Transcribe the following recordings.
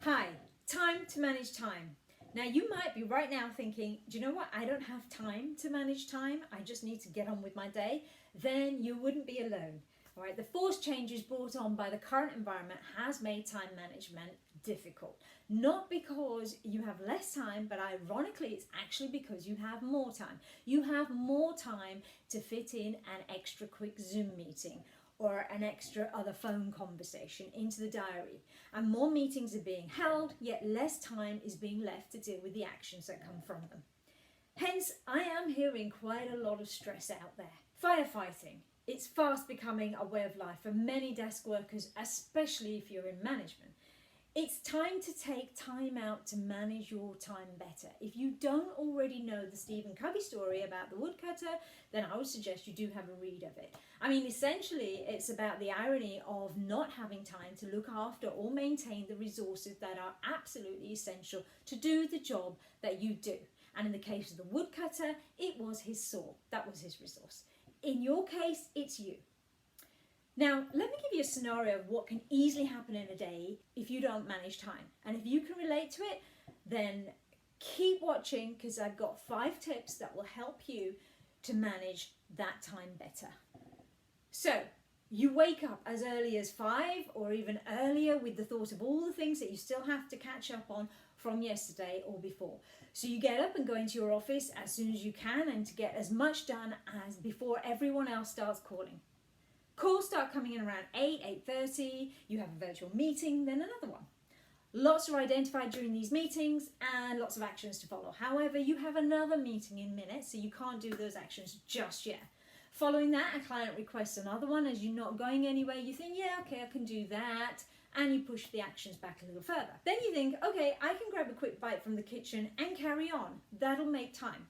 Hi, time to manage time. Now you might be right now thinking, do you know what? I don't have time to manage time. I just need to get on with my day. Then you wouldn't be alone. All right, the forced changes brought on by the current environment has made time management difficult. Not because you have less time, but ironically, it's actually because you have more time. You have more time to fit in an extra quick Zoom meeting or an extra other phone conversation into the diary. And more meetings are being held, yet less time is being left to deal with the actions that come from them. Hence, I am hearing quite a lot of stress out there. Firefighting. It's fast becoming a way of life for many desk workers, especially if you're in management. It's time to take time out to manage your time better. If you don't already know the Stephen Covey story about the woodcutter, then I would suggest you do have a read of it. I mean, essentially, it's about the irony of not having time to look after or maintain the resources that are absolutely essential to do the job that you do. And in the case of the woodcutter, it was his saw. That was his resource. In your case, it's you. Now, let me give you a scenario of what can easily happen in a day if you don't manage time. And if you can relate to it, then keep watching because I've got 5 tips that will help you to manage that time better. So, you wake up as early as 5 or even earlier with the thought of all the things that you still have to catch up on from yesterday or before. So you get up and go into your office as soon as you can and to get as much done as before everyone else starts calling. Calls start coming in around 8:30, you have a virtual meeting, then another one. Lots are identified during these meetings and lots of actions to follow. However, you have another meeting in minutes, so you can't do those actions just yet. Following that, a client requests another one. As you're not going anywhere, you think, yeah, okay, I can do that. And you push the actions back a little further. Then you think, okay, I can grab a quick bite from the kitchen and carry on. That'll make time.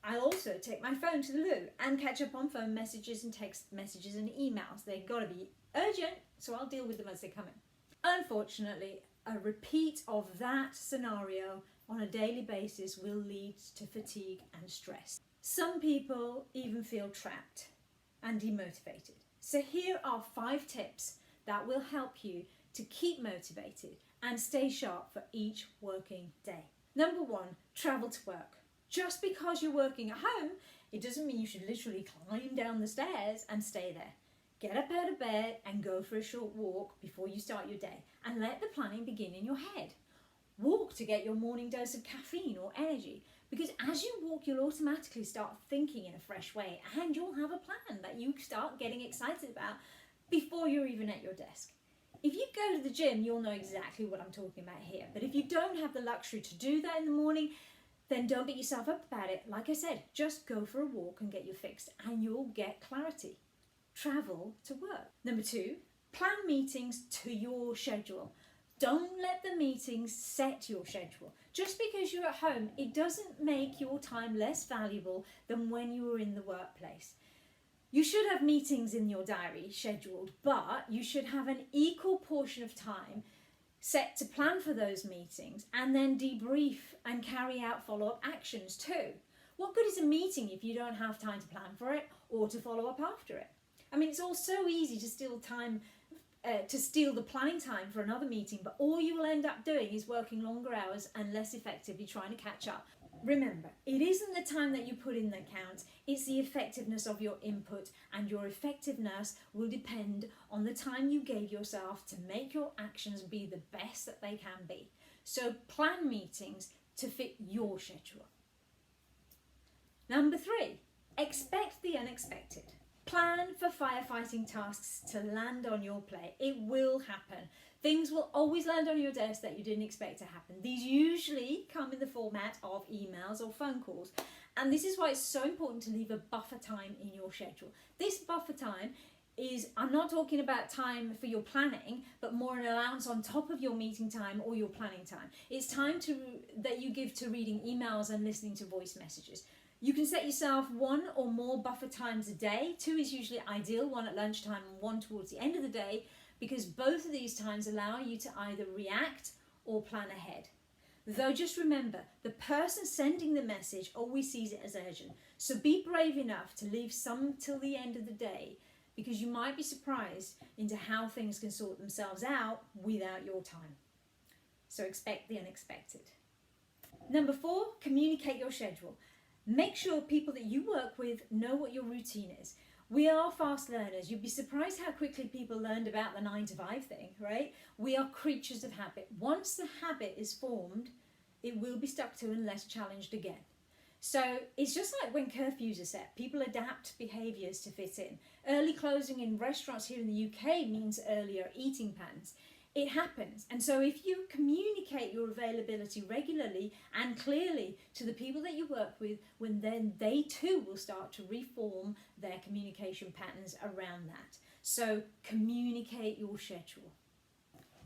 I'll also take my phone to the loo and catch up on phone messages and text messages and emails. They've got to be urgent, so I'll deal with them as they come in. Unfortunately, a repeat of that scenario on a daily basis will lead to fatigue and stress. Some people even feel trapped and demotivated. So here are 5 tips that will help you to keep motivated and stay sharp for each working day. Number 1, travel to work. Just because you're working at home, it doesn't mean you should literally climb down the stairs and stay there. Get up out of bed and go for a short walk before you start your day and let the planning begin in your head. Walk to get your morning dose of caffeine or energy, because as you walk, you'll automatically start thinking in a fresh way and you'll have a plan that you start getting excited about before you're even at your desk. If you go to the gym, you'll know exactly what I'm talking about here. But if you don't have the luxury to do that in the morning, then don't beat yourself up about it. Like I said, just go for a walk and get your fix and you'll get clarity. Travel to work. Number 2, plan meetings to your schedule. Don't let the meetings set your schedule. Just because you're at home, it doesn't make your time less valuable than when you were in the workplace. You should have meetings in your diary scheduled, but you should have an equal portion of time set to plan for those meetings and then debrief and carry out follow-up actions too. What good is a meeting if you don't have time to plan for it or to follow up after it? I mean, it's all so easy to steal the planning time for another meeting, but all you will end up doing is working longer hours and less effectively trying to catch up. Remember, it isn't the time that you put in that counts, it's the effectiveness of your input, and your effectiveness will depend on the time you gave yourself to make your actions be the best that they can be. So plan meetings to fit your schedule. Number 3, expect the unexpected. Plan for firefighting tasks to land on your plate. It will happen. Things will always land on your desk that you didn't expect to happen. These usually come in the format of emails or phone calls. And this is why it's so important to leave a buffer time in your schedule. This buffer time is, I'm not talking about time for your planning, but more an allowance on top of your meeting time or your planning time. It's time that you give to reading emails and listening to voice messages. You can set yourself 1 or more buffer times a day. 2 is usually ideal, 1 at lunchtime and 1 towards the end of the day, because both of these times allow you to either react or plan ahead. Though just remember, the person sending the message always sees it as urgent. So be brave enough to leave some till the end of the day, because you might be surprised into how things can sort themselves out without your time. So expect the unexpected. Number 4, communicate your schedule. Make sure people that you work with know what your routine is. We are fast learners. You'd be surprised how quickly people learned about the 9 to 5 thing, right? We are creatures of habit. Once the habit is formed, it will be stuck to unless challenged again. So it's just like when curfews are set. People adapt behaviours to fit in. Early closing in restaurants here in the UK means earlier eating patterns. It happens. And so if you communicate your availability regularly and clearly to the people that you work with, then they too will start to reform their communication patterns around that. So communicate your schedule.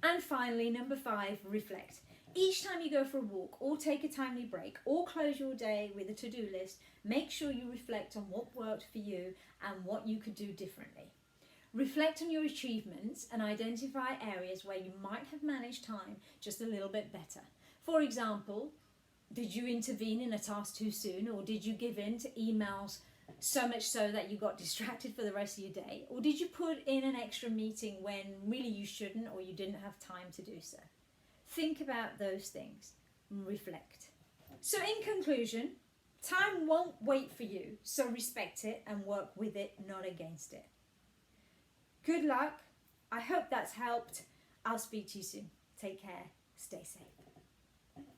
And finally, number 5, reflect. Each time you go for a walk or take a timely break or close your day with a to-do list, make sure you reflect on what worked for you and what you could do differently. Reflect on your achievements and identify areas where you might have managed time just a little bit better. For example, did you intervene in a task too soon, or did you give in to emails so much so that you got distracted for the rest of your day? Or did you put in an extra meeting when really you shouldn't, or you didn't have time to do so? Think about those things and reflect. So in conclusion, time won't wait for you, so respect it and work with it, not against it. Good luck. I hope that's helped. I'll speak to you soon. Take care. Stay safe.